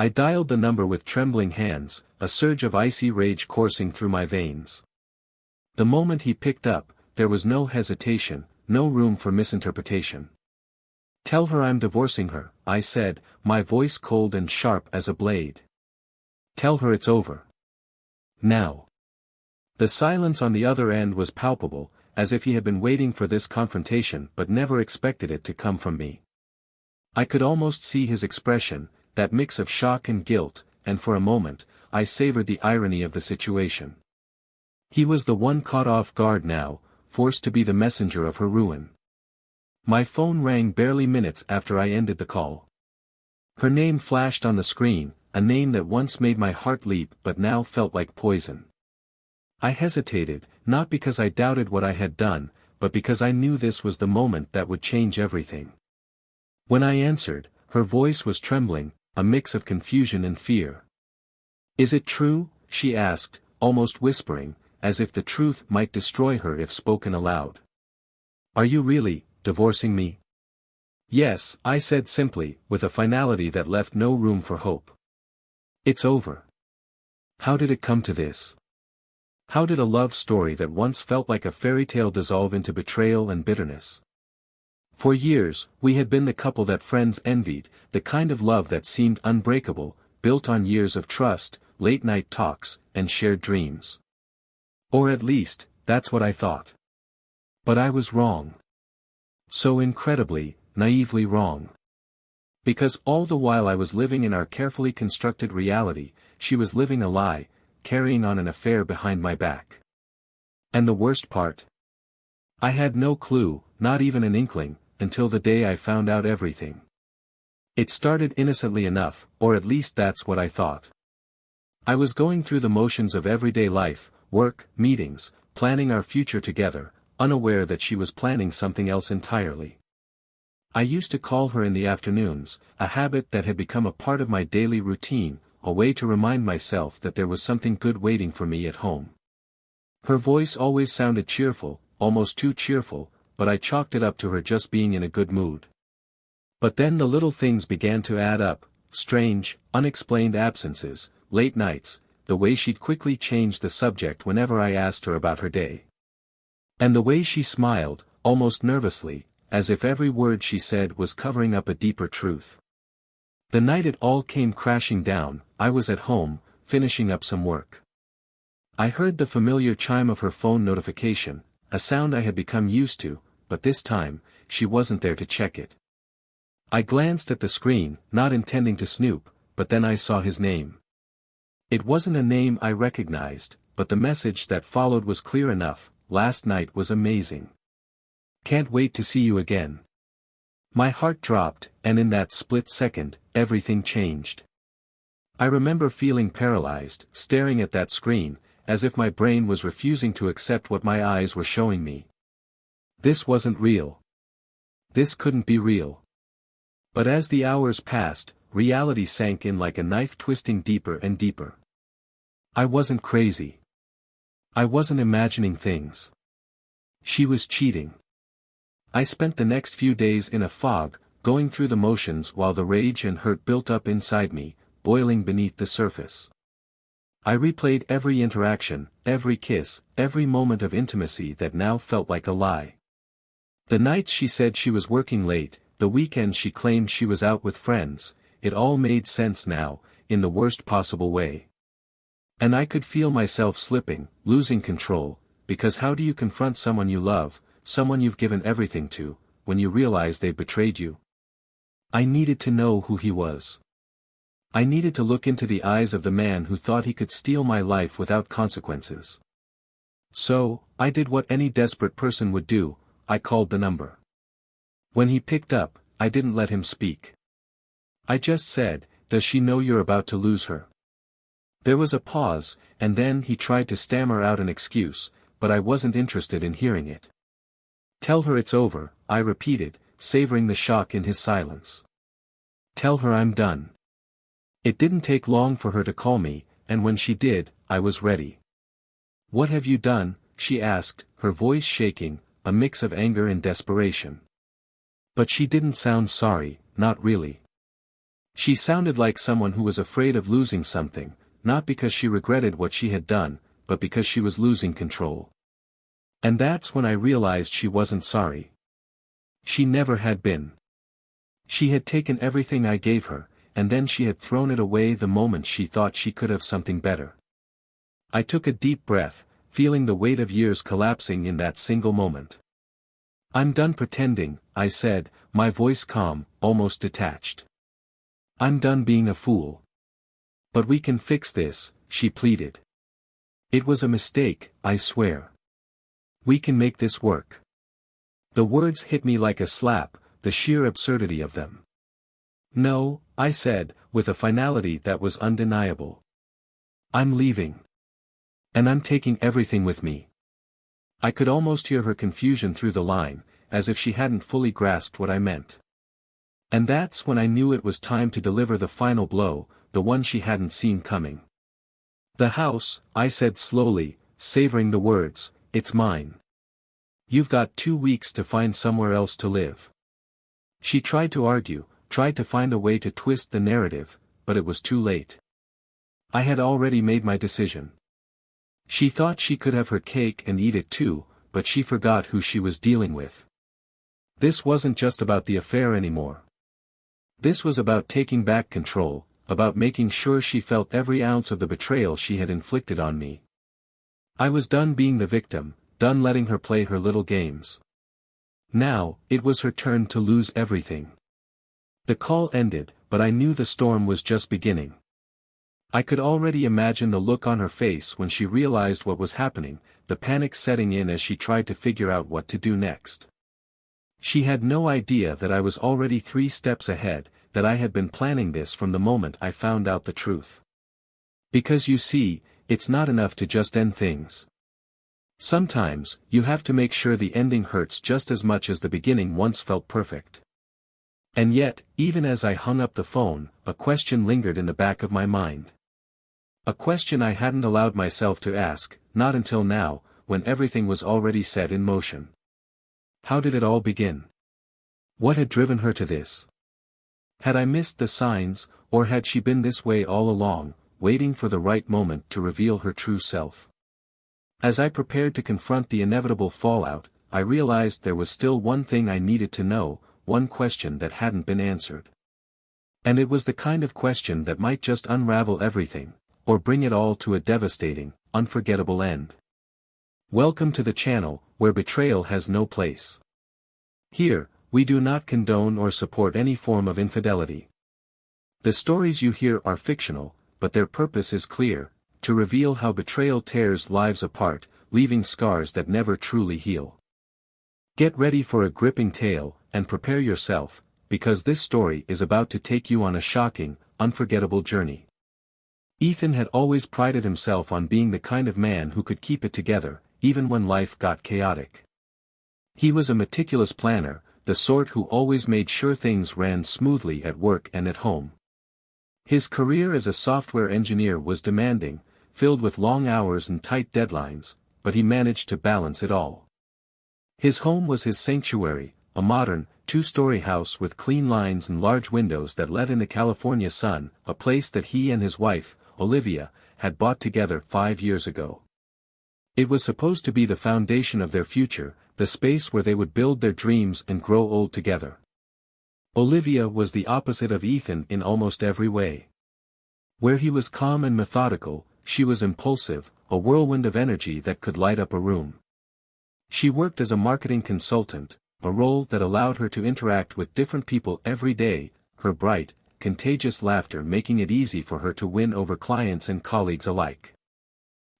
I dialed the number with trembling hands, a surge of icy rage coursing through my veins. The moment he picked up, there was no hesitation, no room for misinterpretation. "Tell her I'm divorcing her," I said, my voice cold and sharp as a blade. "Tell her it's over. Now." The silence on the other end was palpable, as if he had been waiting for this confrontation but never expected it to come from me. I could almost see his expression, that mix of shock and guilt, and for a moment, I savored the irony of the situation. He was the one caught off guard now, forced to be the messenger of her ruin. My phone rang barely minutes after I ended the call. Her name flashed on the screen, a name that once made my heart leap but now felt like poison. I hesitated, not because I doubted what I had done, but because I knew this was the moment that would change everything. When I answered, her voice was trembling, a mix of confusion and fear. "Is it true?" she asked, almost whispering, as if the truth might destroy her if spoken aloud. "Are you really divorcing me?" "Yes," I said simply, with a finality that left no room for hope. "It's over." How did it come to this? How did a love story that once felt like a fairy tale dissolve into betrayal and bitterness? For years, we had been the couple that friends envied, the kind of love that seemed unbreakable, built on years of trust, late-night talks, and shared dreams. Or at least, that's what I thought. But I was wrong. So incredibly, naively wrong. Because all the while I was living in our carefully constructed reality, she was living a lie, carrying on an affair behind my back. And the worst part? I had no clue, not even an inkling, until the day I found out everything. It started innocently enough, or at least that's what I thought. I was going through the motions of everyday life, work, meetings, planning our future together, unaware that she was planning something else entirely. I used to call her in the afternoons, a habit that had become a part of my daily routine, a way to remind myself that there was something good waiting for me at home. Her voice always sounded cheerful, almost too cheerful, but I chalked it up to her just being in a good mood. But then the little things began to add up, strange, unexplained absences, late nights, the way she'd quickly change the subject whenever I asked her about her day. And the way she smiled, almost nervously, as if every word she said was covering up a deeper truth. The night it all came crashing down, I was at home, finishing up some work. I heard the familiar chime of her phone notification, a sound I had become used to, but this time, she wasn't there to check it. I glanced at the screen, not intending to snoop, but then I saw his name. It wasn't a name I recognized, but the message that followed was clear enough: "Last night was amazing. Can't wait to see you again." My heart dropped, and in that split second, everything changed. I remember feeling paralyzed, staring at that screen, as if my brain was refusing to accept what my eyes were showing me. This wasn't real. This couldn't be real. But as the hours passed, reality sank in like a knife, twisting deeper and deeper. I wasn't crazy. I wasn't imagining things. She was cheating. I spent the next few days in a fog, going through the motions while the rage and hurt built up inside me, boiling beneath the surface. I replayed every interaction, every kiss, every moment of intimacy that now felt like a lie. The nights she said she was working late, the weekends she claimed she was out with friends, it all made sense now, in the worst possible way. And I could feel myself slipping, losing control, because how do you confront someone you love, someone you've given everything to, when you realize they've betrayed you? I needed to know who he was. I needed to look into the eyes of the man who thought he could steal my life without consequences. So, I did what any desperate person would do, I called the number. When he picked up, I didn't let him speak. I just said, "Does she know you're about to lose her?" There was a pause, and then he tried to stammer out an excuse, but I wasn't interested in hearing it. "Tell her it's over," I repeated, savoring the shock in his silence. "Tell her I'm done." It didn't take long for her to call me, and when she did, I was ready. "What have you done?" she asked, her voice shaking, a mix of anger and desperation. But she didn't sound sorry, not really. She sounded like someone who was afraid of losing something, not because she regretted what she had done, but because she was losing control. And that's when I realized she wasn't sorry. She never had been. She had taken everything I gave her, and then she had thrown it away the moment she thought she could have something better. I took a deep breath, feeling the weight of years collapsing in that single moment. "I'm done pretending," I said, my voice calm, almost detached. "I'm done being a fool." "But we can fix this," she pleaded. "It was a mistake, I swear. We can make this work." The words hit me like a slap, the sheer absurdity of them. "No," I said, with a finality that was undeniable. "I'm leaving. And I'm taking everything with me." I could almost hear her confusion through the line, as if she hadn't fully grasped what I meant. And that's when I knew it was time to deliver the final blow, the one she hadn't seen coming. "The house," I said slowly, savoring the words, "it's mine. You've got 2 weeks to find somewhere else to live." She tried to argue, tried to find a way to twist the narrative, but it was too late. I had already made my decision. She thought she could have her cake and eat it too, but she forgot who she was dealing with. This wasn't just about the affair anymore. This was about taking back control, about making sure she felt every ounce of the betrayal she had inflicted on me. I was done being the victim, done letting her play her little games. Now, it was her turn to lose everything. The call ended, but I knew the storm was just beginning. I could already imagine the look on her face when she realized what was happening, the panic setting in as she tried to figure out what to do next. She had no idea that I was already 3 steps ahead, that I had been planning this from the moment I found out the truth. Because you see, it's not enough to just end things. Sometimes, you have to make sure the ending hurts just as much as the beginning once felt perfect. And yet, even as I hung up the phone, a question lingered in the back of my mind. A question I hadn't allowed myself to ask, not until now, when everything was already set in motion. How did it all begin? What had driven her to this? Had I missed the signs, or had she been this way all along, waiting for the right moment to reveal her true self? As I prepared to confront the inevitable fallout, I realized there was still one thing I needed to know, one question that hadn't been answered. And it was the kind of question that might just unravel everything, or bring it all to a devastating, unforgettable end. Welcome to the channel, where betrayal has no place. Here, we do not condone or support any form of infidelity. The stories you hear are fictional, but their purpose is clear, to reveal how betrayal tears lives apart, leaving scars that never truly heal. Get ready for a gripping tale, and prepare yourself, because this story is about to take you on a shocking, unforgettable journey. Ethan had always prided himself on being the kind of man who could keep it together, even when life got chaotic. He was a meticulous planner, the sort who always made sure things ran smoothly at work and at home. His career as a software engineer was demanding, filled with long hours and tight deadlines, but he managed to balance it all. His home was his sanctuary, a modern, 2-story house with clean lines and large windows that let in the California sun, a place that he and his wife, Olivia, had bought together 5 years ago. It was supposed to be the foundation of their future, the space where they would build their dreams and grow old together. Olivia was the opposite of Ethan in almost every way. Where he was calm and methodical, she was impulsive, a whirlwind of energy that could light up a room. She worked as a marketing consultant, a role that allowed her to interact with different people every day, her bright, contagious laughter making it easy for her to win over clients and colleagues alike.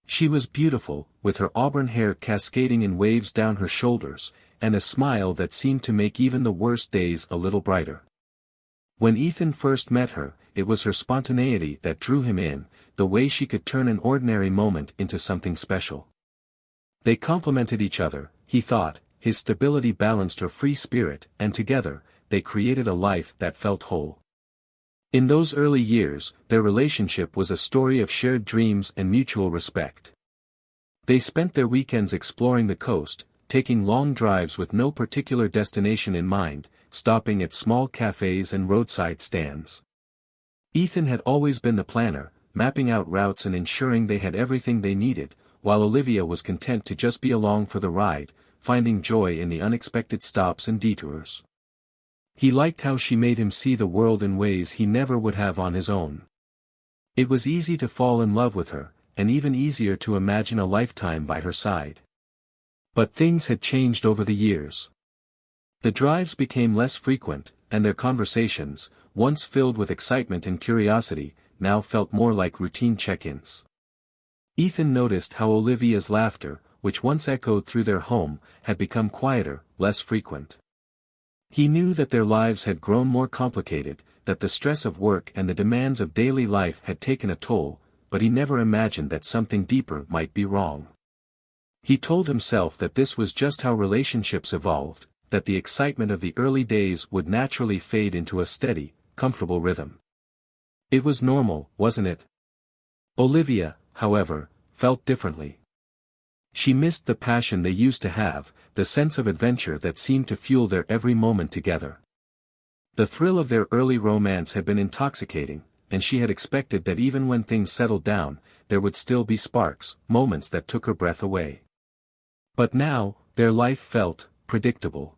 She was beautiful, with her auburn hair cascading in waves down her shoulders, and a smile that seemed to make even the worst days a little brighter. When Ethan first met her, it was her spontaneity that drew him in, the way she could turn an ordinary moment into something special. They complemented each other, he thought, his stability balanced her free spirit, and together, they created a life that felt whole. In those early years, their relationship was a story of shared dreams and mutual respect. They spent their weekends exploring the coast, taking long drives with no particular destination in mind, stopping at small cafes and roadside stands. Ethan had always been the planner, mapping out routes and ensuring they had everything they needed, while Olivia was content to just be along for the ride, finding joy in the unexpected stops and detours. He liked how she made him see the world in ways he never would have on his own. It was easy to fall in love with her, and even easier to imagine a lifetime by her side. But things had changed over the years. The drives became less frequent, and their conversations, once filled with excitement and curiosity, now felt more like routine check-ins. Ethan noticed how Olivia's laughter, which once echoed through their home, had become quieter, less frequent. He knew that their lives had grown more complicated, that the stress of work and the demands of daily life had taken a toll, but he never imagined that something deeper might be wrong. He told himself that this was just how relationships evolved, that the excitement of the early days would naturally fade into a steady, comfortable rhythm. It was normal, wasn't it? Olivia, however, felt differently. She missed the passion they used to have, the sense of adventure that seemed to fuel their every moment together. The thrill of their early romance had been intoxicating, and she had expected that even when things settled down, there would still be sparks, moments that took her breath away. But now, their life felt predictable.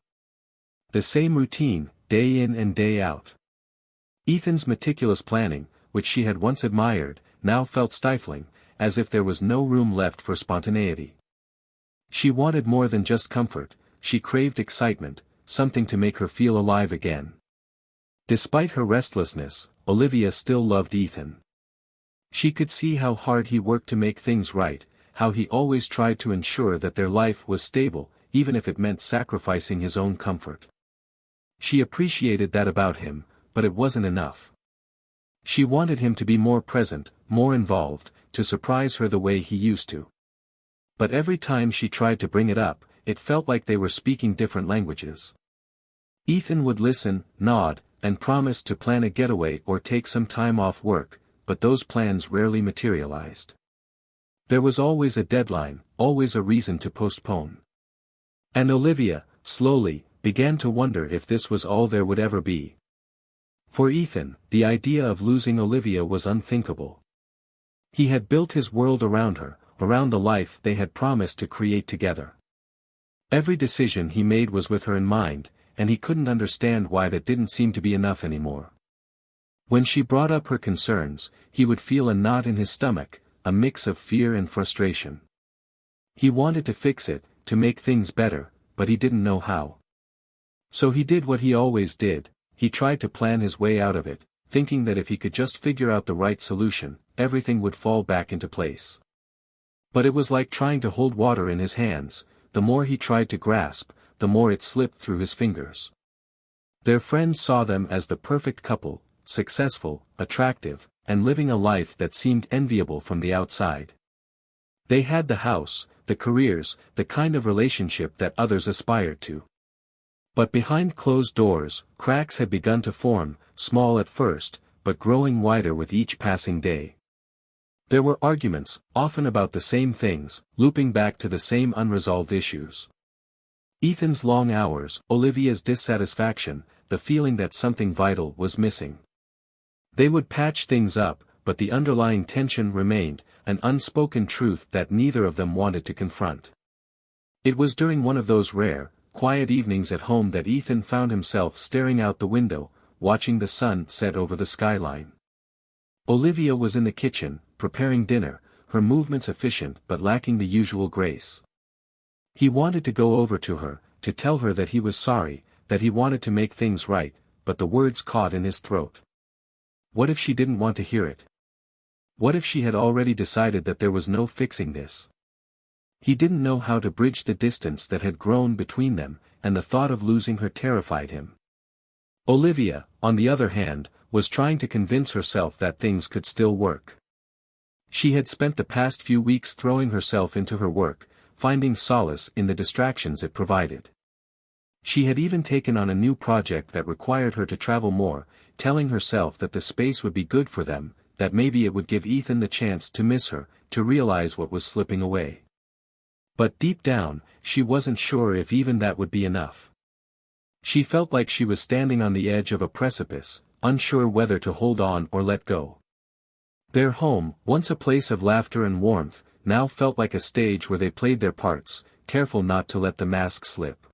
The same routine, day in and day out. Ethan's meticulous planning, which she had once admired, now felt stifling, as if there was no room left for spontaneity. She wanted more than just comfort, she craved excitement, something to make her feel alive again. Despite her restlessness, Olivia still loved Ethan. She could see how hard he worked to make things right, how he always tried to ensure that their life was stable, even if it meant sacrificing his own comfort. She appreciated that about him, but it wasn't enough. She wanted him to be more present, more involved, to surprise her the way he used to. But every time she tried to bring it up, it felt like they were speaking different languages. Ethan would listen, nod, and promise to plan a getaway or take some time off work, but those plans rarely materialized. There was always a deadline, always a reason to postpone. And Olivia, slowly, began to wonder if this was all there would ever be. For Ethan, the idea of losing Olivia was unthinkable. He had built his world around her, around the life they had promised to create together. Every decision he made was with her in mind, and he couldn't understand why that didn't seem to be enough anymore. When she brought up her concerns, he would feel a knot in his stomach, a mix of fear and frustration. He wanted to fix it, to make things better, but he didn't know how. So he did what he always did, he tried to plan his way out of it, thinking that if he could just figure out the right solution, everything would fall back into place. But it was like trying to hold water in his hands, the more he tried to grasp, the more it slipped through his fingers. Their friends saw them as the perfect couple, successful, attractive, and living a life that seemed enviable from the outside. They had the house, the careers, the kind of relationship that others aspired to. But behind closed doors, cracks had begun to form, small at first, but growing wider with each passing day. There were arguments, often about the same things, looping back to the same unresolved issues. Ethan's long hours, Olivia's dissatisfaction, the feeling that something vital was missing. They would patch things up, but the underlying tension remained, an unspoken truth that neither of them wanted to confront. It was during one of those rare, quiet evenings at home that Ethan found himself staring out the window, watching the sun set over the skyline. Olivia was in the kitchen, preparing dinner, her movements efficient but lacking the usual grace. He wanted to go over to her, to tell her that he was sorry, that he wanted to make things right, but the words caught in his throat. What if she didn't want to hear it? What if she had already decided that there was no fixing this? He didn't know how to bridge the distance that had grown between them, and the thought of losing her terrified him. Olivia, on the other hand, was trying to convince herself that things could still work. She had spent the past few weeks throwing herself into her work, finding solace in the distractions it provided. She had even taken on a new project that required her to travel more, telling herself that the space would be good for them, that maybe it would give Ethan the chance to miss her, to realize what was slipping away. But deep down, she wasn't sure if even that would be enough. She felt like she was standing on the edge of a precipice, unsure whether to hold on or let go. Their home, once a place of laughter and warmth, now felt like a stage where they played their parts, careful not to let the mask slip.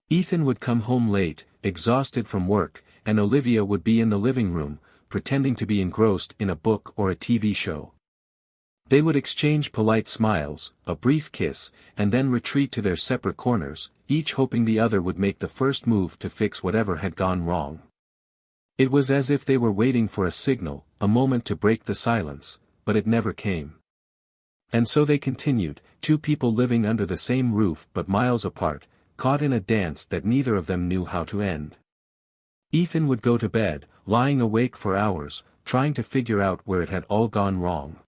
Ethan would come home late, exhausted from work, and Olivia would be in the living room, pretending to be engrossed in a book or a TV show. They would exchange polite smiles, a brief kiss, and then retreat to their separate corners, each hoping the other would make the first move to fix whatever had gone wrong. It was as if they were waiting for a signal, a moment to break the silence, but it never came. And so they continued, two people living under the same roof but miles apart, caught in a dance that neither of them knew how to end. Ethan would go to bed, lying awake for hours, trying to figure out where it had all gone wrong.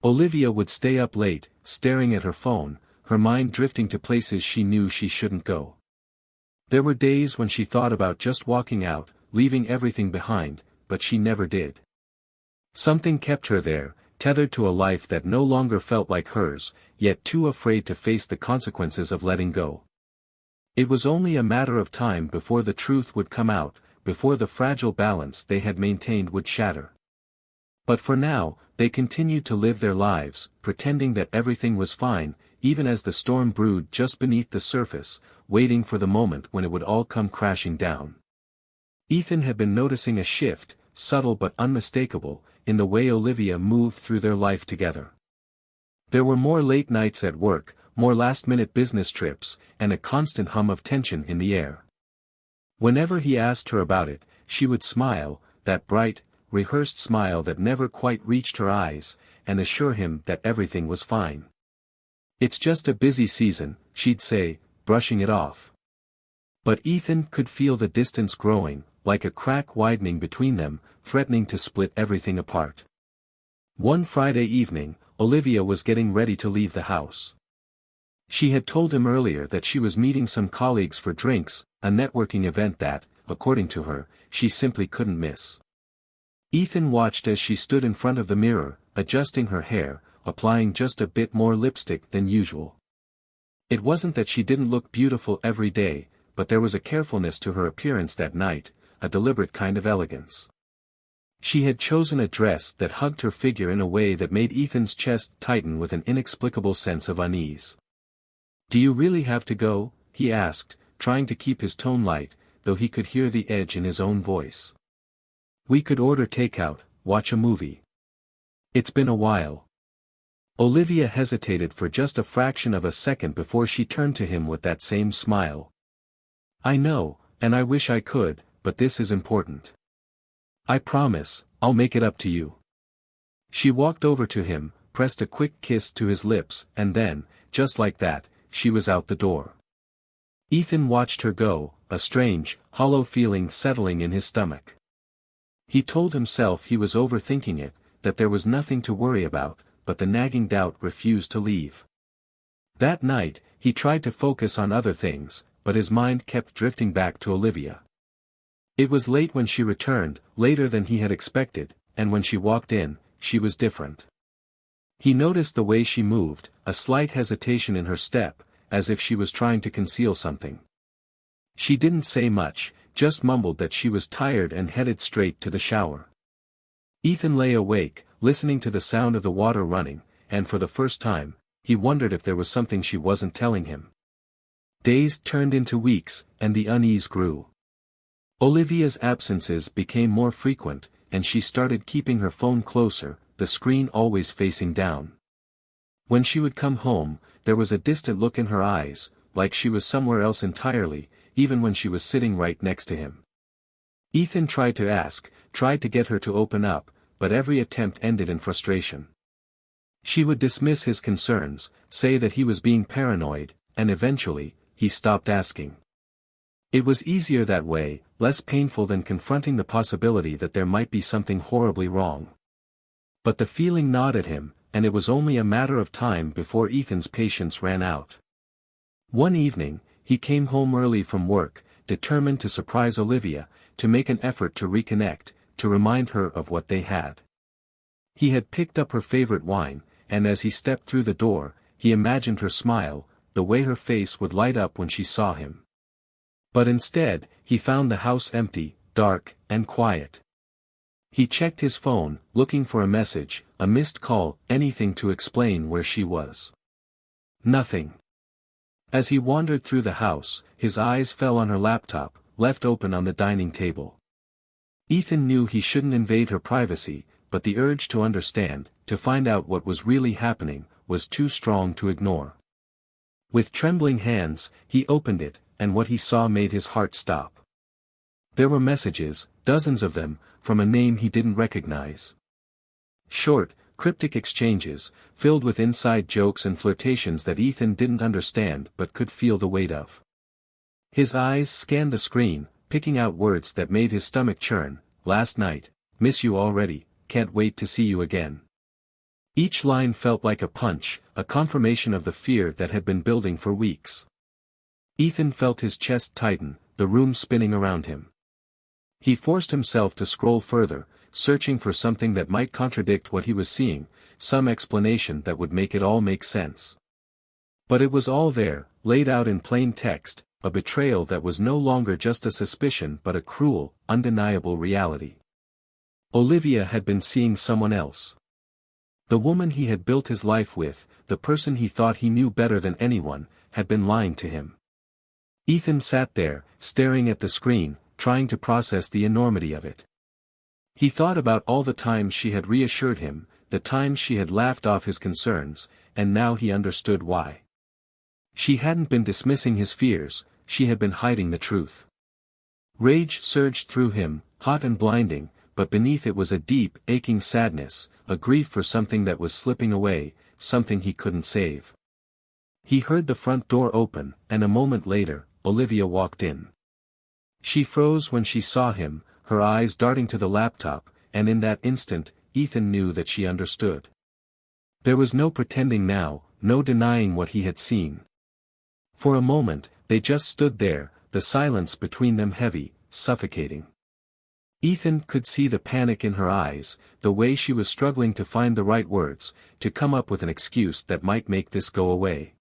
Olivia would stay up late, staring at her phone, her mind drifting to places she knew she shouldn't go. There were days when she thought about just walking out, leaving everything behind, but she never did. Something kept her there, tethered to a life that no longer felt like hers, yet too afraid to face the consequences of letting go. It was only a matter of time before the truth would come out, before the fragile balance they had maintained would shatter. But for now, they continued to live their lives, pretending that everything was fine, even as the storm brewed just beneath the surface, waiting for the moment when it would all come crashing down. Ethan had been noticing a shift, subtle but unmistakable, in the way Olivia moved through their life together. There were more late nights at work, more last-minute business trips, and a constant hum of tension in the air. Whenever he asked her about it, she would smile, that bright, rehearsed smile that never quite reached her eyes, and assure him that everything was fine. "It's just a busy season," she'd say, brushing it off. But Ethan could feel the distance growing, like a crack widening between them, threatening to split everything apart. One Friday evening, Olivia was getting ready to leave the house. She had told him earlier that she was meeting some colleagues for drinks, a networking event that, according to her, she simply couldn't miss. Ethan watched as she stood in front of the mirror, adjusting her hair, applying just a bit more lipstick than usual. It wasn't that she didn't look beautiful every day, but there was a carefulness to her appearance that night, a deliberate kind of elegance. She had chosen a dress that hugged her figure in a way that made Ethan's chest tighten with an inexplicable sense of unease. "Do you really have to go?" he asked, trying to keep his tone light, though he could hear the edge in his own voice. "We could order takeout, watch a movie. It's been a while." Olivia hesitated for just a fraction of a second before she turned to him with that same smile. "I know, and I wish I could, but this is important. I promise, I'll make it up to you." She walked over to him, pressed a quick kiss to his lips, and then, just like that, she was out the door. Ethan watched her go, a strange, hollow feeling settling in his stomach. He told himself he was overthinking it, that there was nothing to worry about, but the nagging doubt refused to leave. That night, he tried to focus on other things, but his mind kept drifting back to Olivia. It was late when she returned, later than he had expected, and when she walked in, she was different. He noticed the way she moved, a slight hesitation in her step, as if she was trying to conceal something. She didn't say much, just mumbled that she was tired and headed straight to the shower. Ethan lay awake, listening to the sound of the water running, and for the first time, he wondered if there was something she wasn't telling him. Days turned into weeks, and the unease grew. Olivia's absences became more frequent, and she started keeping her phone closer, the screen always facing down. When she would come home, there was a distant look in her eyes, like she was somewhere else entirely, even when she was sitting right next to him. Ethan tried to ask, tried to get her to open up, but every attempt ended in frustration. She would dismiss his concerns, say that he was being paranoid, and eventually, he stopped asking. It was easier that way, less painful than confronting the possibility that there might be something horribly wrong. But the feeling gnawed at him, and it was only a matter of time before Ethan's patience ran out. One evening, he came home early from work, determined to surprise Olivia, to make an effort to reconnect, to remind her of what they had. He had picked up her favorite wine, and as he stepped through the door, he imagined her smile, the way her face would light up when she saw him. But instead, he found the house empty, dark, and quiet. He checked his phone, looking for a message, a missed call, anything to explain where she was. Nothing. As he wandered through the house, his eyes fell on her laptop, left open on the dining table. Ethan knew he shouldn't invade her privacy, but the urge to understand, to find out what was really happening, was too strong to ignore. With trembling hands, he opened it, and what he saw made his heart stop. There were messages, dozens of them, from a name he didn't recognize. Short, cryptic exchanges, filled with inside jokes and flirtations that Ethan didn't understand but could feel the weight of. His eyes scanned the screen, picking out words that made his stomach churn. Last night, miss you already, can't wait to see you again. Each line felt like a punch, a confirmation of the fear that had been building for weeks. Ethan felt his chest tighten, the room spinning around him. He forced himself to scroll further, searching for something that might contradict what he was seeing, some explanation that would make it all make sense. But it was all there, laid out in plain text, a betrayal that was no longer just a suspicion but a cruel, undeniable reality. Olivia had been seeing someone else. The woman he had built his life with, the person he thought he knew better than anyone, had been lying to him. Ethan sat there, staring at the screen, trying to process the enormity of it. He thought about all the times she had reassured him, the times she had laughed off his concerns, and now he understood why. She hadn't been dismissing his fears, she had been hiding the truth. Rage surged through him, hot and blinding, but beneath it was a deep, aching sadness, a grief for something that was slipping away, something he couldn't save. He heard the front door open, and a moment later, Olivia walked in. She froze when she saw him, her eyes darting to the laptop, and in that instant, Ethan knew that she understood. There was no pretending now, no denying what he had seen. For a moment, they just stood there, the silence between them heavy, suffocating. Ethan could see the panic in her eyes, the way she was struggling to find the right words, to come up with an excuse that might make this go away.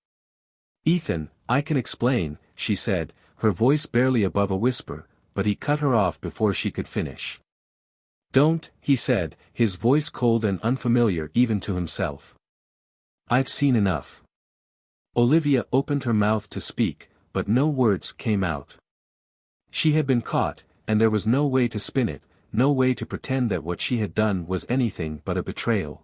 "Ethan, I can explain," she said, her voice barely above a whisper, but he cut her off before she could finish. "Don't," he said, his voice cold and unfamiliar even to himself. "I've seen enough." Olivia opened her mouth to speak, but no words came out. She had been caught, and there was no way to spin it, no way to pretend that what she had done was anything but a betrayal.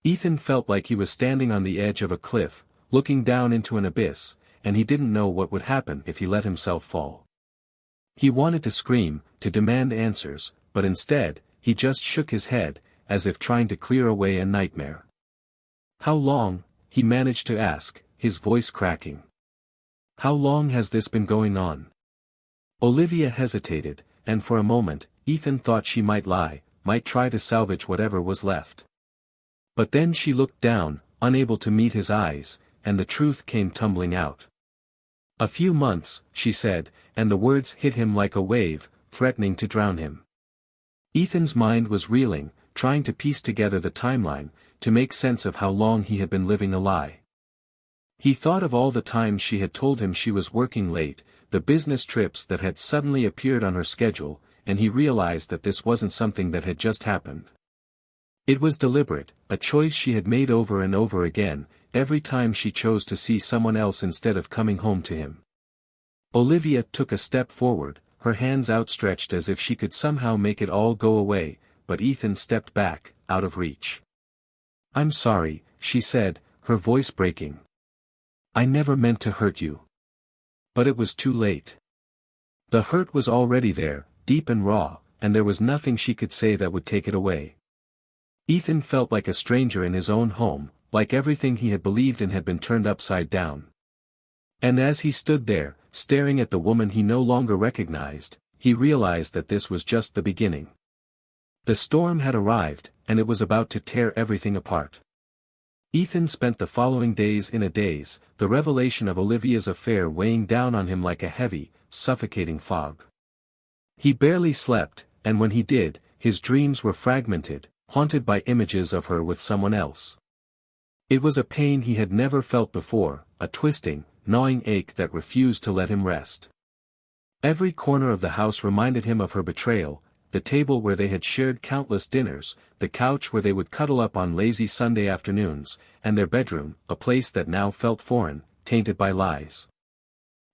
Ethan felt like he was standing on the edge of a cliff, looking down into an abyss, and he didn't know what would happen if he let himself fall. He wanted to scream, to demand answers, but instead, he just shook his head, as if trying to clear away a nightmare. "How long?" he managed to ask, his voice cracking. "How long has this been going on?" Olivia hesitated, and for a moment, Ethan thought she might lie, might try to salvage whatever was left. But then she looked down, unable to meet his eyes, and the truth came tumbling out. "A few months," she said, and the words hit him like a wave, threatening to drown him. Ethan's mind was reeling, trying to piece together the timeline, to make sense of how long he had been living a lie. He thought of all the times she had told him she was working late, the business trips that had suddenly appeared on her schedule, and he realized that this wasn't something that had just happened. It was deliberate, a choice she had made over and over again, every time she chose to see someone else instead of coming home to him. Olivia took a step forward, her hands outstretched as if she could somehow make it all go away, but Ethan stepped back, out of reach. "I'm sorry," she said, her voice breaking. "I never meant to hurt you." But it was too late. The hurt was already there, deep and raw, and there was nothing she could say that would take it away. Ethan felt like a stranger in his own home, like everything he had believed in had been turned upside down. And as he stood there, staring at the woman he no longer recognized, he realized that this was just the beginning. The storm had arrived, and it was about to tear everything apart. Ethan spent the following days in a daze, the revelation of Olivia's affair weighing down on him like a heavy, suffocating fog. He barely slept, and when he did, his dreams were fragmented, haunted by images of her with someone else. It was a pain he had never felt before, a twisting, gnawing ache that refused to let him rest. Every corner of the house reminded him of her betrayal, the table where they had shared countless dinners, the couch where they would cuddle up on lazy Sunday afternoons, and their bedroom, a place that now felt foreign, tainted by lies.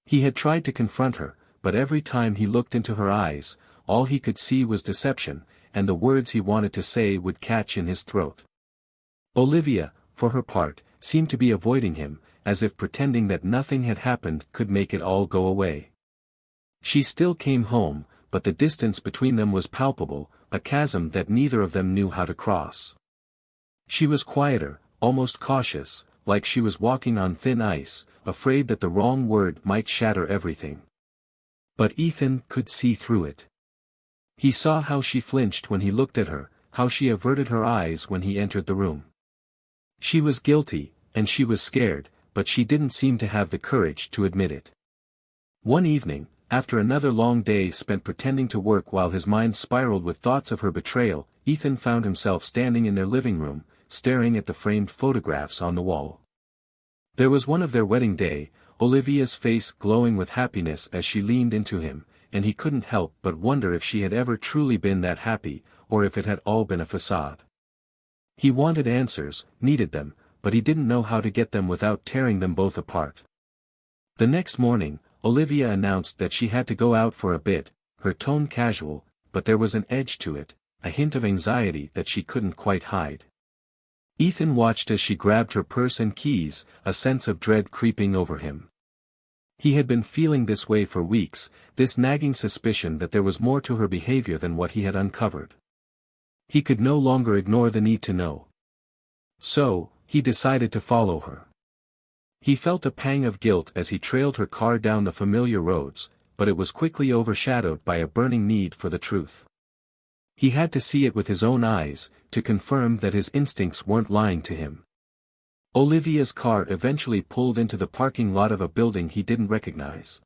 He had tried to confront her, but every time he looked into her eyes, all he could see was deception, and the words he wanted to say would catch in his throat. Olivia, for her part, seemed to be avoiding him, as if pretending that nothing had happened could make it all go away. She still came home, but the distance between them was palpable, a chasm that neither of them knew how to cross. She was quieter, almost cautious, like she was walking on thin ice, afraid that the wrong word might shatter everything. But Ethan could see through it. He saw how she flinched when he looked at her, how she averted her eyes when he entered the room. She was guilty, and she was scared, but she didn't seem to have the courage to admit it. One evening, after another long day spent pretending to work while his mind spiraled with thoughts of her betrayal, Ethan found himself standing in their living room, staring at the framed photographs on the wall. There was one of their wedding day, Olivia's face glowing with happiness as she leaned into him, and he couldn't help but wonder if she had ever truly been that happy, or if it had all been a facade. He wanted answers, needed them, but he didn't know how to get them without tearing them both apart. The next morning, Olivia announced that she had to go out for a bit, her tone casual, but there was an edge to it, a hint of anxiety that she couldn't quite hide. Ethan watched as she grabbed her purse and keys, a sense of dread creeping over him. He had been feeling this way for weeks, this nagging suspicion that there was more to her behavior than what he had uncovered. He could no longer ignore the need to know. So, he decided to follow her. He felt a pang of guilt as he trailed her car down the familiar roads, but it was quickly overshadowed by a burning need for the truth. He had to see it with his own eyes, to confirm that his instincts weren't lying to him. Olivia's car eventually pulled into the parking lot of a building he didn't recognize.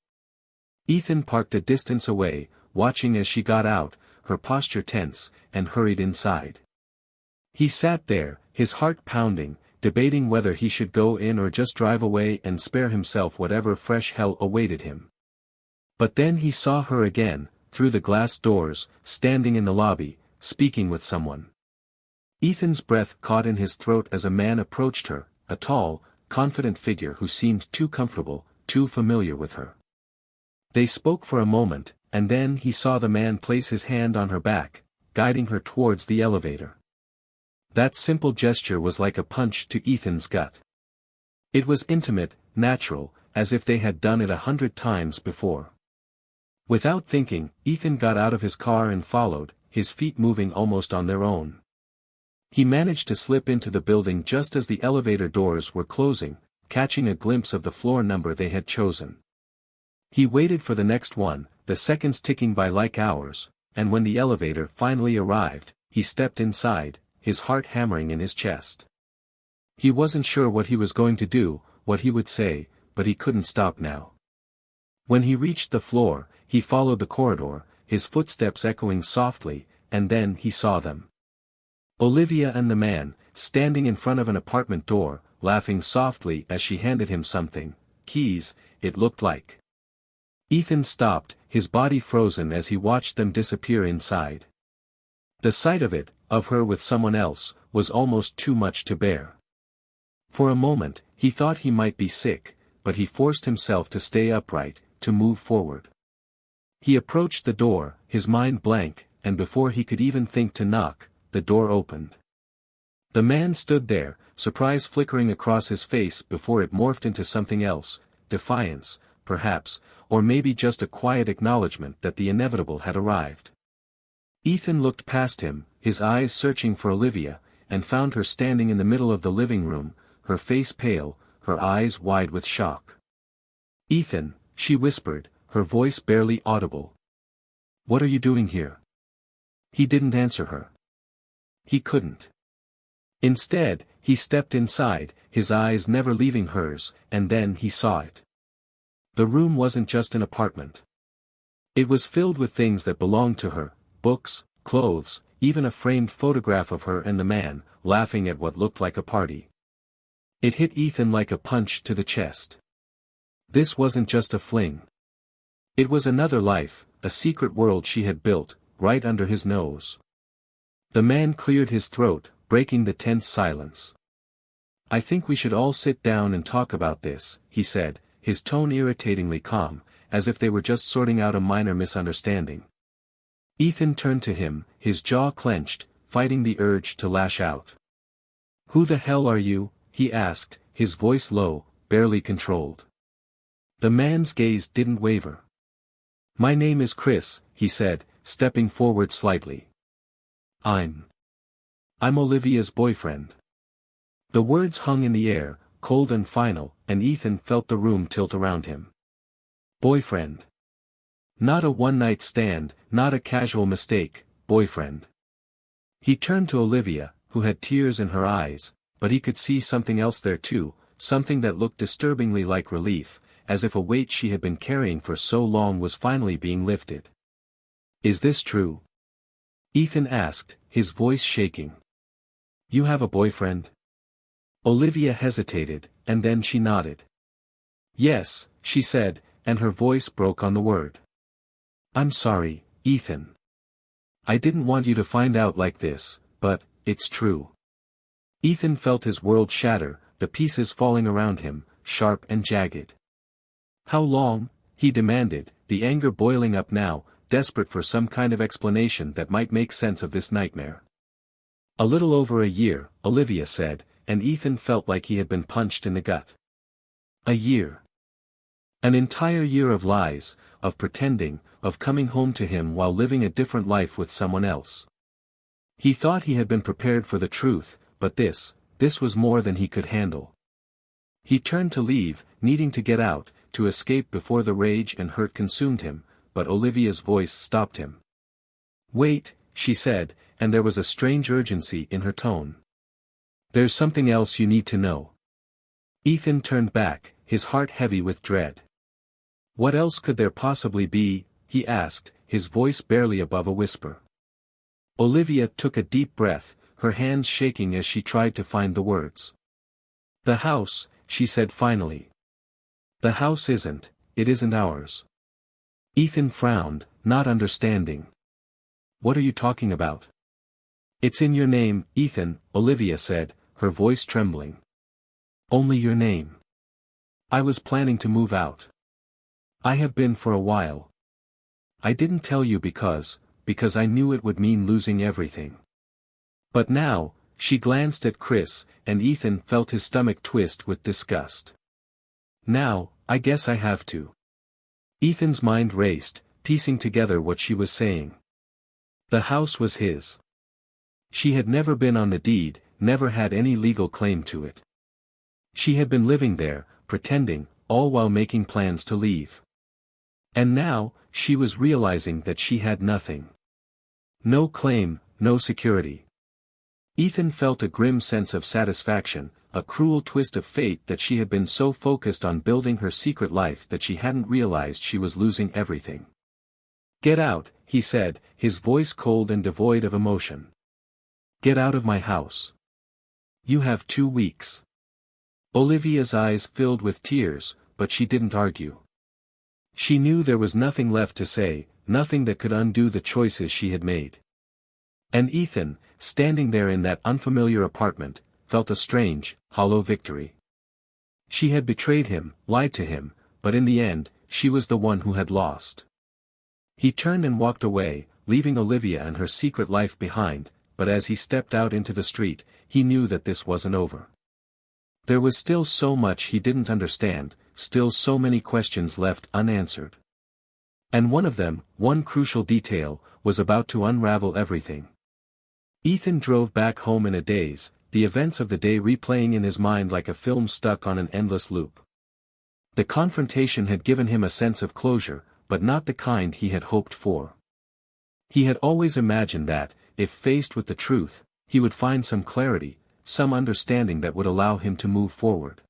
Ethan parked a distance away, watching as she got out, her posture tense, and hurried inside. He sat there, his heart pounding, debating whether he should go in or just drive away and spare himself whatever fresh hell awaited him. But then he saw her again, through the glass doors, standing in the lobby, speaking with someone. Ethan's breath caught in his throat as a man approached her, a tall, confident figure who seemed too comfortable, too familiar with her. They spoke for a moment, and then he saw the man place his hand on her back, guiding her towards the elevator. That simple gesture was like a punch to Ethan's gut. It was intimate, natural, as if they had done it 100 times before. Without thinking, Ethan got out of his car and followed, his feet moving almost on their own. He managed to slip into the building just as the elevator doors were closing, catching a glimpse of the floor number they had chosen. He waited for the next one, the seconds ticking by like hours, and when the elevator finally arrived, he stepped inside, his heart hammering in his chest. He wasn't sure what he was going to do, what he would say, but he couldn't stop now. When he reached the floor, he followed the corridor, his footsteps echoing softly, and then he saw them. Olivia and the man, standing in front of an apartment door, laughing softly as she handed him something, keys, it looked like. Ethan stopped, his body frozen as he watched them disappear inside. The sight of it, of her with someone else, was almost too much to bear. For a moment, he thought he might be sick, but he forced himself to stay upright, to move forward. He approached the door, his mind blank, and before he could even think to knock, the door opened. The man stood there, surprise flickering across his face before it morphed into something else, defiance, perhaps, or maybe just a quiet acknowledgement that the inevitable had arrived. Ethan looked past him, his eyes searching for Olivia, and found her standing in the middle of the living room, her face pale, her eyes wide with shock. "Ethan," she whispered, her voice barely audible. "What are you doing here?" He didn't answer her. He couldn't. Instead, he stepped inside, his eyes never leaving hers, and then he saw it. The room wasn't just an apartment. It was filled with things that belonged to her, books, clothes, even a framed photograph of her and the man, laughing at what looked like a party. It hit Ethan like a punch to the chest. This wasn't just a fling. It was another life, a secret world she had built, right under his nose. The man cleared his throat, breaking the tense silence. "I think we should all sit down and talk about this," he said, his tone irritatingly calm, as if they were just sorting out a minor misunderstanding. Ethan turned to him, his jaw clenched, fighting the urge to lash out. "Who the hell are you?" he asked, his voice low, barely controlled. The man's gaze didn't waver. "My name is Chris," he said, stepping forward slightly. I'm Olivia's boyfriend." The words hung in the air, cold and final, and Ethan felt the room tilt around him. Boyfriend. Not a one-night stand, not a casual mistake, boyfriend. He turned to Olivia, who had tears in her eyes, but he could see something else there too, something that looked disturbingly like relief, as if a weight she had been carrying for so long was finally being lifted. "Is this true?" Ethan asked, his voice shaking. "You have a boyfriend?" Olivia hesitated, and then she nodded. "Yes," she said, and her voice broke on the word. "I'm sorry, Ethan. I didn't want you to find out like this, but, it's true." Ethan felt his world shatter, the pieces falling around him, sharp and jagged. "How long?" he demanded, the anger boiling up now, desperate for some kind of explanation that might make sense of this nightmare. "A little over a year," Olivia said, and Ethan felt like he had been punched in the gut. A year. An entire year of lies, of pretending, of coming home to him while living a different life with someone else. He thought he had been prepared for the truth, but this was more than he could handle. He turned to leave, needing to get out, to escape before the rage and hurt consumed him, but Olivia's voice stopped him. "Wait," she said, and there was a strange urgency in her tone. "There's something else you need to know." Ethan turned back, his heart heavy with dread. "What else could there possibly be?" he asked, his voice barely above a whisper. Olivia took a deep breath, her hands shaking as she tried to find the words. "The house," she said finally. "The house it isn't ours." Ethan frowned, not understanding. "What are you talking about?" "It's in your name, Ethan," Olivia said, her voice trembling. "Only your name. I was planning to move out. I have been for a while. I didn't tell you because I knew it would mean losing everything. But now," she glanced at Chris, and Ethan felt his stomach twist with disgust. "Now, I guess I have to." Ethan's mind raced, piecing together what she was saying. The house was his. She had never been on the deed, never had any legal claim to it. She had been living there, pretending, all while making plans to leave. And now, she was realizing that she had nothing. No claim, no security. Ethan felt a grim sense of satisfaction, a cruel twist of fate that she had been so focused on building her secret life that she hadn't realized she was losing everything. "Get out," he said, his voice cold and devoid of emotion. "Get out of my house. You have 2 weeks." Olivia's eyes filled with tears, but she didn't argue. She knew there was nothing left to say, nothing that could undo the choices she had made. And Ethan, standing there in that unfamiliar apartment, felt a strange, hollow victory. She had betrayed him, lied to him, but in the end, she was the one who had lost. He turned and walked away, leaving Olivia and her secret life behind, but as he stepped out into the street, he knew that this wasn't over. There was still so much he didn't understand, still so many questions left unanswered. And one of them, one crucial detail, was about to unravel everything. Ethan drove back home in a daze, the events of the day replaying in his mind like a film stuck on an endless loop. The confrontation had given him a sense of closure, but not the kind he had hoped for. He had always imagined that, if faced with the truth, he would find some clarity, some understanding that would allow him to move forward.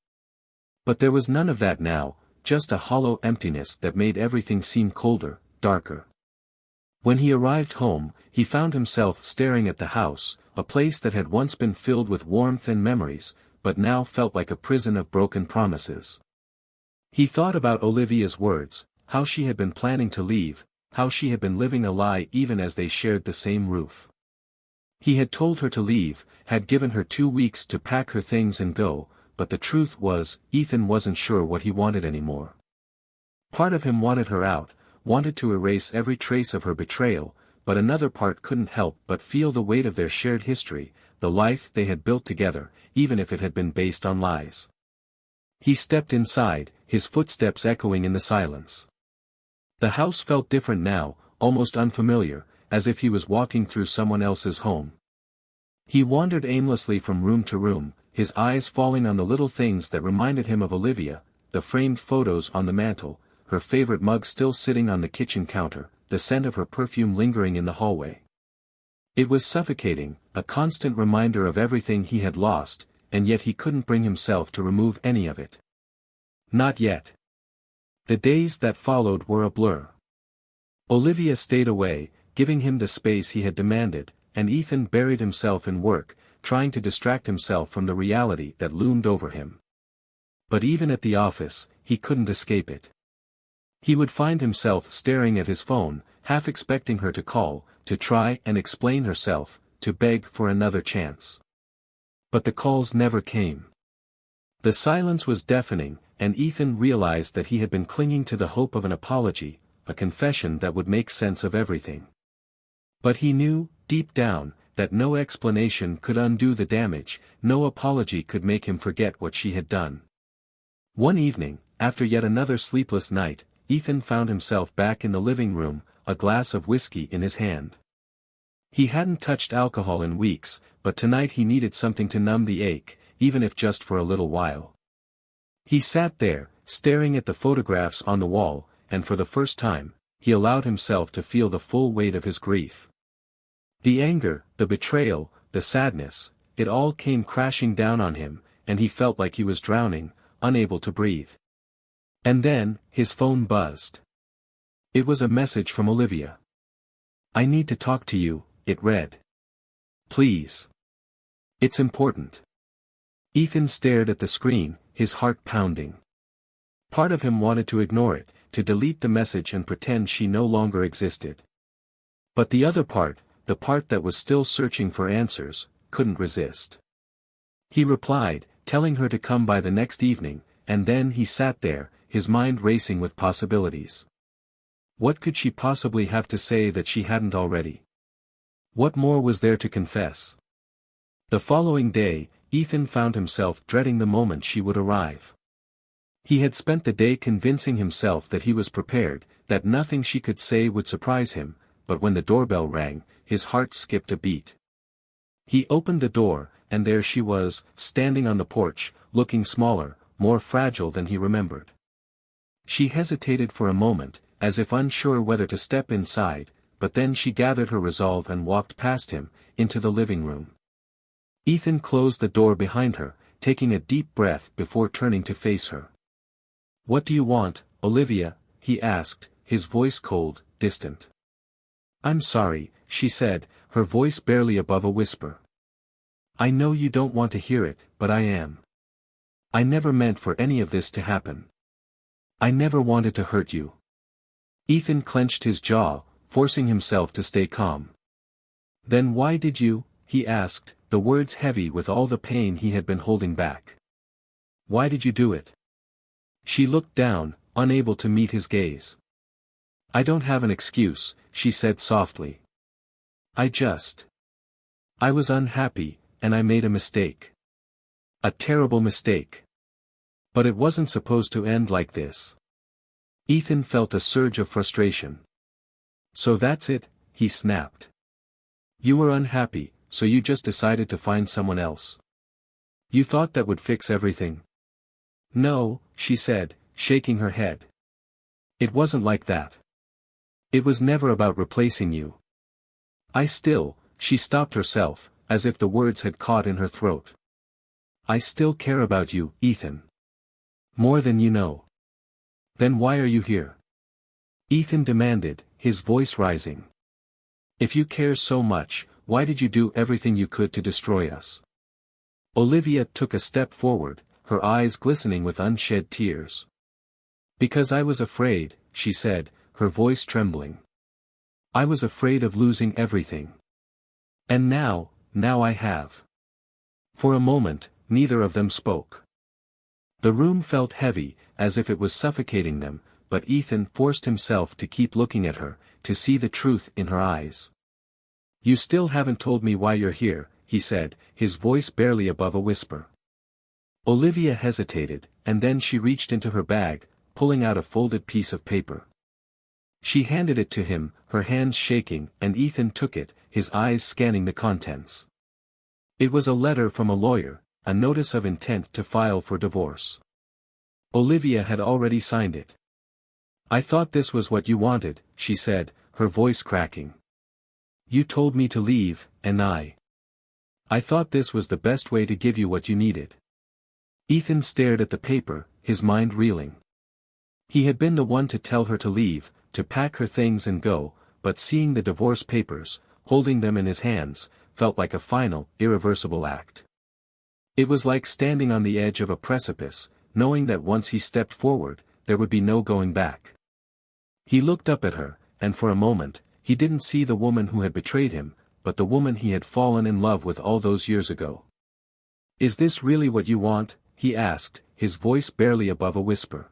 But there was none of that now, just a hollow emptiness that made everything seem colder, darker. When he arrived home, he found himself staring at the house, a place that had once been filled with warmth and memories, but now felt like a prison of broken promises. He thought about Olivia's words, how she had been planning to leave, how she had been living a lie even as they shared the same roof. He had told her to leave, had given her 2 weeks to pack her things and go, but the truth was, Ethan wasn't sure what he wanted anymore. Part of him wanted her out, wanted to erase every trace of her betrayal, but another part couldn't help but feel the weight of their shared history, the life they had built together, even if it had been based on lies. He stepped inside, his footsteps echoing in the silence. The house felt different now, almost unfamiliar, as if he was walking through someone else's home. He wandered aimlessly from room to room, his eyes falling on the little things that reminded him of Olivia, the framed photos on the mantel, her favorite mug still sitting on the kitchen counter, the scent of her perfume lingering in the hallway. It was suffocating, a constant reminder of everything he had lost, and yet he couldn't bring himself to remove any of it. Not yet. The days that followed were a blur. Olivia stayed away, giving him the space he had demanded, and Ethan buried himself in work, trying to distract himself from the reality that loomed over him. But even at the office, he couldn't escape it. He would find himself staring at his phone, half expecting her to call, to try and explain herself, to beg for another chance. But the calls never came. The silence was deafening, and Ethan realized that he had been clinging to the hope of an apology, a confession that would make sense of everything. But he knew, deep down, that no explanation could undo the damage, no apology could make him forget what she had done. One evening, after yet another sleepless night, Ethan found himself back in the living room, a glass of whiskey in his hand. He hadn't touched alcohol in weeks, but tonight he needed something to numb the ache, even if just for a little while. He sat there, staring at the photographs on the wall, and for the first time, he allowed himself to feel the full weight of his grief. The anger, the betrayal, the sadness, it all came crashing down on him, and he felt like he was drowning, unable to breathe. And then, his phone buzzed. It was a message from Olivia. "I need to talk to you," it read. "Please. It's important." Ethan stared at the screen, his heart pounding. Part of him wanted to ignore it, to delete the message and pretend she no longer existed. But the other part, the part that was still searching for answers, couldn't resist. He replied, telling her to come by the next evening, and then he sat there, his mind racing with possibilities. What could she possibly have to say that she hadn't already? What more was there to confess? The following day, Ethan found himself dreading the moment she would arrive. He had spent the day convincing himself that he was prepared, that nothing she could say would surprise him, but when the doorbell rang, his heart skipped a beat. He opened the door, and there she was, standing on the porch, looking smaller, more fragile than he remembered. She hesitated for a moment, as if unsure whether to step inside, but then she gathered her resolve and walked past him, into the living room. Ethan closed the door behind her, taking a deep breath before turning to face her. "What do you want, Olivia?" he asked, his voice cold, distant. "I'm sorry," she said, her voice barely above a whisper. "I know you don't want to hear it, but I am. I never meant for any of this to happen. I never wanted to hurt you." Ethan clenched his jaw, forcing himself to stay calm. "Then why did you?" he asked, the words heavy with all the pain he had been holding back. "Why did you do it?" She looked down, unable to meet his gaze. "I don't have an excuse," she said softly. I was unhappy, and I made a mistake. A terrible mistake. But it wasn't supposed to end like this." Ethan felt a surge of frustration. "So that's it," he snapped. "You were unhappy, so you just decided to find someone else. You thought that would fix everything?" "No," she said, shaking her head. "It wasn't like that. It was never about replacing you. She stopped herself, as if the words had caught in her throat. "I still care about you, Ethan. More than you know." "Then why are you here?" Ethan demanded, his voice rising. "If you care so much, why did you do everything you could to destroy us?" Olivia took a step forward, her eyes glistening with unshed tears. "Because I was afraid," she said, her voice trembling. I was afraid of losing everything. And now I have. For a moment, neither of them spoke. The room felt heavy, as if it was suffocating them, but Ethan forced himself to keep looking at her, to see the truth in her eyes. You still haven't told me why you're here, he said, his voice barely above a whisper. Olivia hesitated, and then she reached into her bag, pulling out a folded piece of paper. She handed it to him, her hands shaking, and Ethan took it, his eyes scanning the contents. It was a letter from a lawyer, a notice of intent to file for divorce. Olivia had already signed it. I thought this was what you wanted, she said, her voice cracking. You told me to leave, and I thought this was the best way to give you what you needed. Ethan stared at the paper, his mind reeling. He had been the one to tell her to leave, to pack her things and go, but seeing the divorce papers, holding them in his hands, felt like a final, irreversible act. It was like standing on the edge of a precipice, knowing that once he stepped forward, there would be no going back. He looked up at her, and for a moment, he didn't see the woman who had betrayed him, but the woman he had fallen in love with all those years ago. Is this really what you want? He asked, his voice barely above a whisper.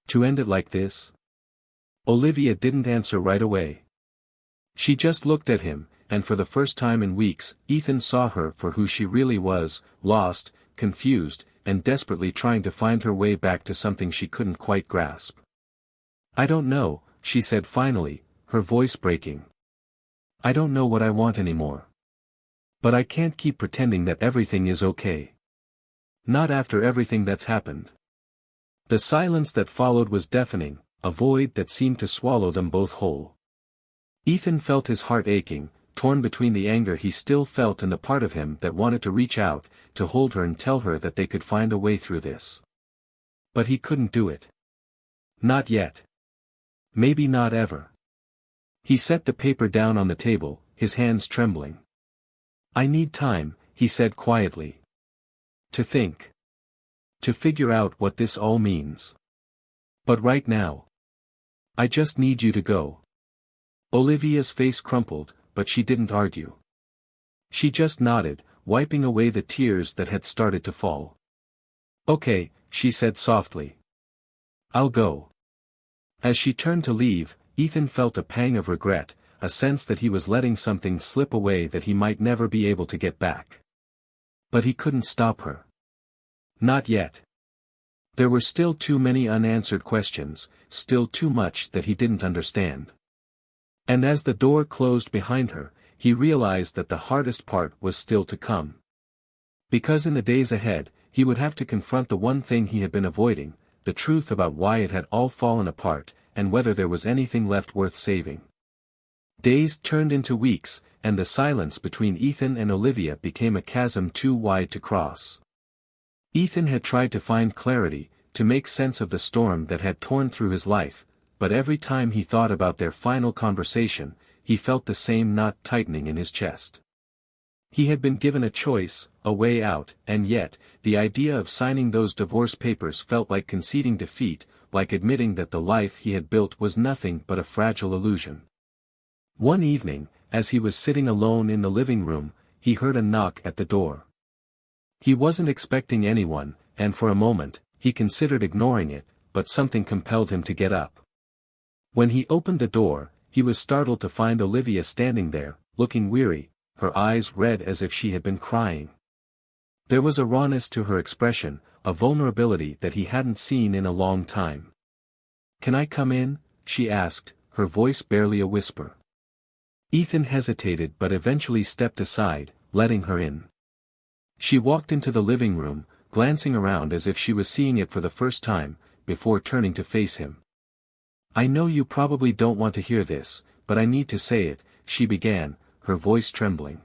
To end it like this? Olivia didn't answer right away. She just looked at him, and for the first time in weeks, Ethan saw her for who she really was, lost, confused, and desperately trying to find her way back to something she couldn't quite grasp. I don't know, she said finally, her voice breaking. I don't know what I want anymore. But I can't keep pretending that everything is okay. Not after everything that's happened. The silence that followed was deafening, a void that seemed to swallow them both whole. Ethan felt his heart aching, torn between the anger he still felt and the part of him that wanted to reach out, to hold her and tell her that they could find a way through this. But he couldn't do it. Not yet. Maybe not ever. He set the paper down on the table, his hands trembling. I need time, he said quietly. To think. To figure out what this all means. But right now. I just need you to go. Olivia's face crumpled, but she didn't argue. She just nodded, wiping away the tears that had started to fall. Okay, she said softly. I'll go. As she turned to leave, Ethan felt a pang of regret, a sense that he was letting something slip away that he might never be able to get back. But he couldn't stop her. Not yet. There were still too many unanswered questions, still too much that he didn't understand. And as the door closed behind her, he realized that the hardest part was still to come. Because in the days ahead, he would have to confront the one thing he had been avoiding, the truth about why it had all fallen apart, and whether there was anything left worth saving. Days turned into weeks, and the silence between Ethan and Olivia became a chasm too wide to cross. Ethan had tried to find clarity, to make sense of the storm that had torn through his life, but every time he thought about their final conversation, he felt the same knot tightening in his chest. He had been given a choice, a way out, and yet, the idea of signing those divorce papers felt like conceding defeat, like admitting that the life he had built was nothing but a fragile illusion. One evening, as he was sitting alone in the living room, he heard a knock at the door. He wasn't expecting anyone, and for a moment, he considered ignoring it, but something compelled him to get up. When he opened the door, he was startled to find Olivia standing there, looking weary, her eyes red as if she had been crying. There was a rawness to her expression, a vulnerability that he hadn't seen in a long time. Can I come in? She asked, her voice barely a whisper. Ethan hesitated but eventually stepped aside, letting her in. She walked into the living room, glancing around as if she was seeing it for the first time, before turning to face him. I know you probably don't want to hear this, but I need to say it, she began, her voice trembling.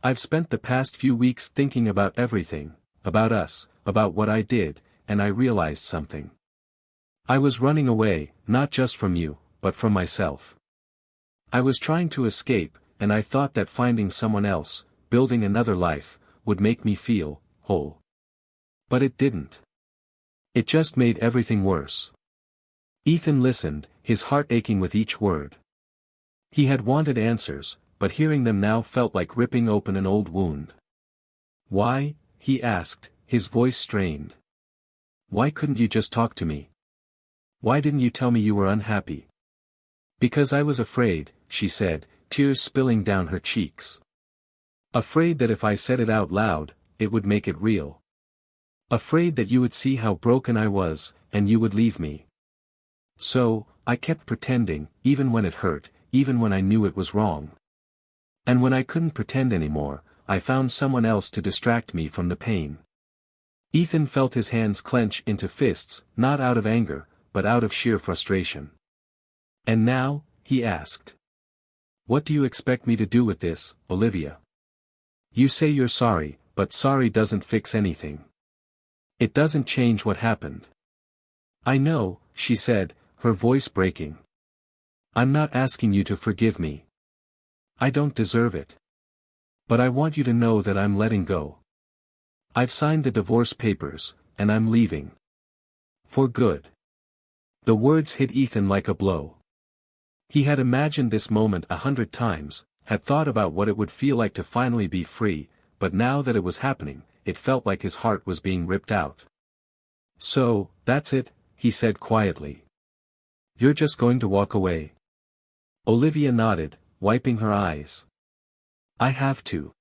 I've spent the past few weeks thinking about everything, about us, about what I did, and I realized something. I was running away, not just from you, but from myself. I was trying to escape, and I thought that finding someone else, building another life, would make me feel whole. But it didn't. It just made everything worse. Ethan listened, his heart aching with each word. He had wanted answers, but hearing them now felt like ripping open an old wound. "Why?" he asked, his voice strained. "Why couldn't you just talk to me? Why didn't you tell me you were unhappy?" "Because I was afraid," she said, tears spilling down her cheeks. "Afraid that if I said it out loud, it would make it real. Afraid that you would see how broken I was, and you would leave me. So, I kept pretending, even when it hurt, even when I knew it was wrong. And when I couldn't pretend anymore, I found someone else to distract me from the pain." Ethan felt his hands clench into fists, not out of anger, but out of sheer frustration. "And now?" he asked. "What do you expect me to do with this, Olivia? You say you're sorry, but sorry doesn't fix anything. It doesn't change what happened." "I know," she said, her voice breaking. "I'm not asking you to forgive me. I don't deserve it. But I want you to know that I'm letting go. I've signed the divorce papers, and I'm leaving. For good." The words hit Ethan like a blow. He had imagined this moment 100 times, had thought about what it would feel like to finally be free, but now that it was happening, it felt like his heart was being ripped out. "So, that's it," he said quietly. "You're just going to walk away?" Olivia nodded, wiping her eyes. "I have to.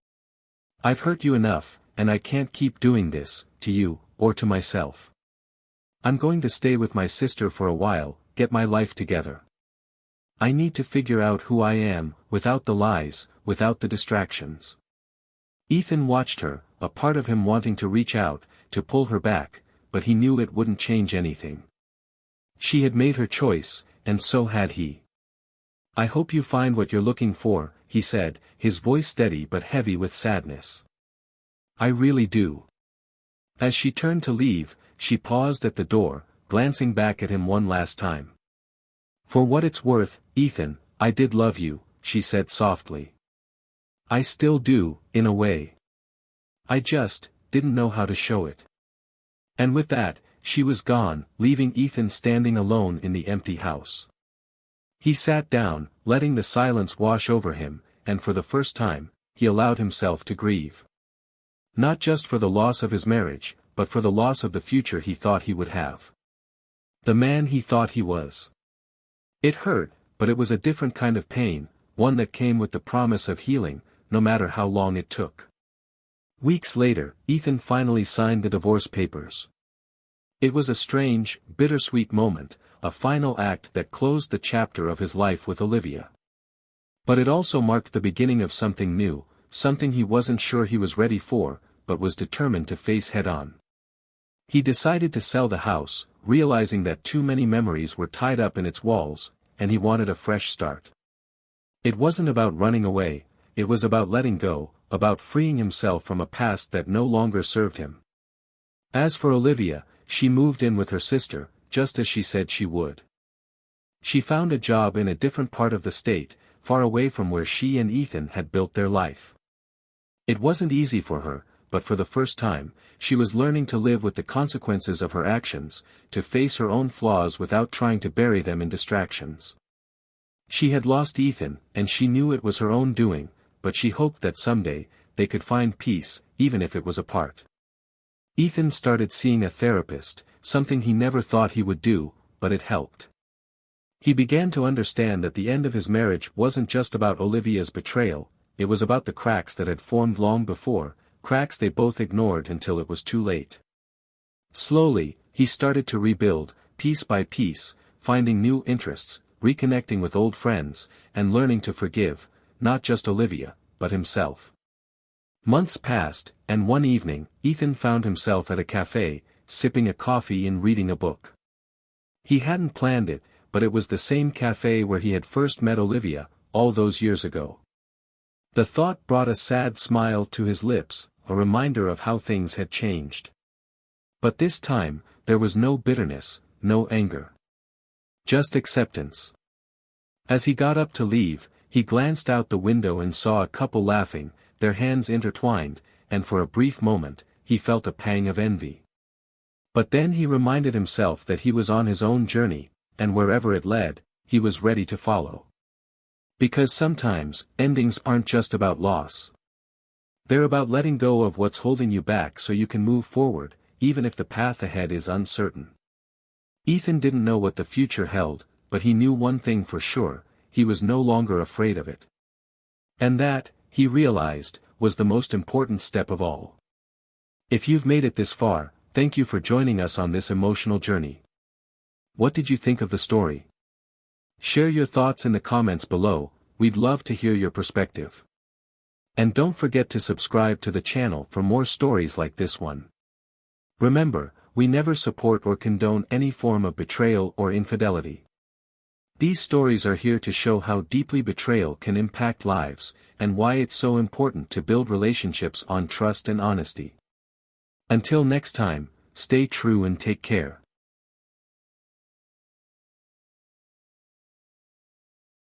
I've hurt you enough, and I can't keep doing this, to you, or to myself. I'm going to stay with my sister for a while, get my life together. I need to figure out who I am, without the lies, without the distractions." Ethan watched her, a part of him wanting to reach out, to pull her back, but he knew it wouldn't change anything. She had made her choice, and so had he. "I hope you find what you're looking for," he said, his voice steady but heavy with sadness. "I really do." As she turned to leave, she paused at the door, glancing back at him one last time. "For what it's worth, Ethan, I did love you," she said softly. "I still do, in a way. I just didn't know how to show it." And with that, she was gone, leaving Ethan standing alone in the empty house. He sat down, letting the silence wash over him, and for the first time, he allowed himself to grieve. Not just for the loss of his marriage, but for the loss of the future he thought he would have. The man he thought he was. It hurt, but it was a different kind of pain, one that came with the promise of healing, no matter how long it took. Weeks later, Ethan finally signed the divorce papers. It was a strange, bittersweet moment, a final act that closed the chapter of his life with Olivia. But it also marked the beginning of something new, something he wasn't sure he was ready for, but was determined to face head-on. He decided to sell the house, realizing that too many memories were tied up in its walls, and he wanted a fresh start. It wasn't about running away, it was about letting go, about freeing himself from a past that no longer served him. As for Olivia, she moved in with her sister, just as she said she would. She found a job in a different part of the state, far away from where she and Ethan had built their life. It wasn't easy for her, but for the first time, she was learning to live with the consequences of her actions, to face her own flaws without trying to bury them in distractions. She had lost Ethan, and she knew it was her own doing, but she hoped that someday, they could find peace, even if it was apart. Ethan started seeing a therapist, something he never thought he would do, but it helped. He began to understand that the end of his marriage wasn't just about Olivia's betrayal, it was about the cracks that had formed long before, cracks they both ignored until it was too late. Slowly, he started to rebuild, piece by piece, finding new interests, reconnecting with old friends, and learning to forgive, not just Olivia, but himself. Months passed, and one evening, Ethan found himself at a cafe, sipping a coffee and reading a book. He hadn't planned it, but it was the same cafe where he had first met Olivia, all those years ago. The thought brought a sad smile to his lips, a reminder of how things had changed. But this time, there was no bitterness, no anger. Just acceptance. As he got up to leave, he glanced out the window and saw a couple laughing, their hands intertwined, and for a brief moment, he felt a pang of envy. But then he reminded himself that he was on his own journey, and wherever it led, he was ready to follow. Because sometimes, endings aren't just about loss. They're about letting go of what's holding you back so you can move forward, even if the path ahead is uncertain. Ethan didn't know what the future held, but he knew one thing for sure: he was no longer afraid of it. And that, he realized, was the most important step of all. If you've made it this far, thank you for joining us on this emotional journey. What did you think of the story? Share your thoughts in the comments below, we'd love to hear your perspective. And don't forget to subscribe to the channel for more stories like this one. Remember, we never support or condone any form of betrayal or infidelity. These stories are here to show how deeply betrayal can impact lives, and why it's so important to build relationships on trust and honesty. Until next time, stay true and take care.